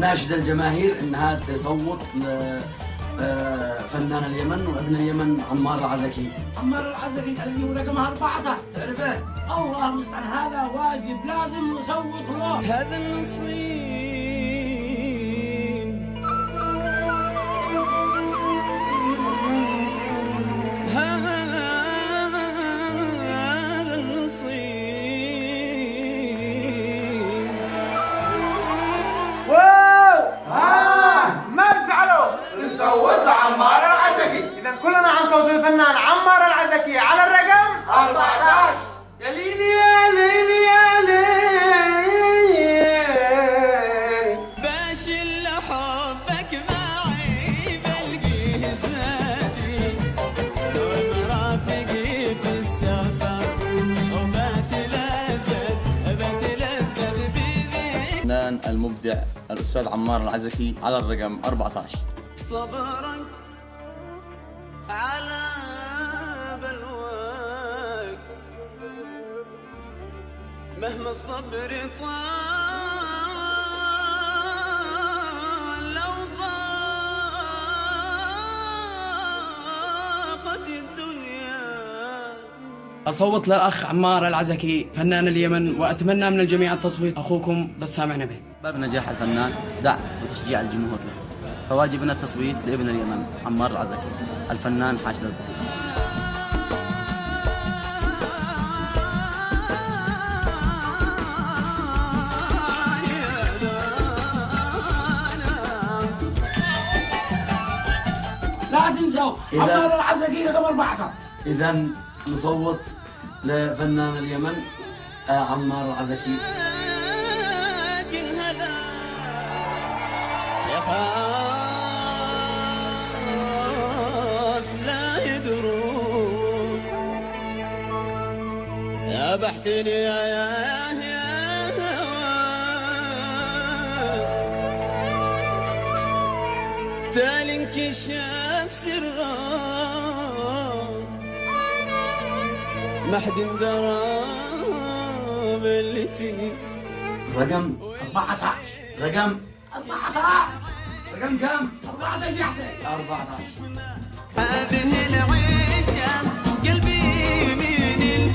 ناشد الجماهير انها تصوت لفنان اليمن وابن اليمن عمار العزكي. عمار العزكي اللي هو رقمها 4 تعرفه؟ الله المستعان، هذا واجب لازم نصوت له. هذا النصيب نصوت لعمار العزكي. إذا كلنا حنصوت للفنان عمار العزكي على الرقم 14. يا ليلي يا ليلي يا ليلي باش اللي حبك معي بلقيه زادي ومرافقي في السفر وبتلذذ بذيك. الفنان المبدع الأستاذ عمار العزكي على الرقم 14. صبرك على بلواك مهما الصبر طال لو ضاقت الدنيا. أصوت للأخ عمار العزكي فنان اليمن، وأتمنى من الجميع التصويت. أخوكم بسام عنبه. باب نجاح الفنان دعم وتشجيع الجمهور له، فواجبنا التصويت لابن اليمن عمار العزكي الفنان حاشد البطل. لا تنسوا عمار العزكي رقم 4. إذا نصوت لفنان اليمن عمار العزكي. لكن هذا يخاف لا يدرون يا بحتني يا تالي انكشاف سرا ما حد درى بلتي. رقم 14. رقم 14. رقم كم؟ 14 يا حسين. 14. هذه العين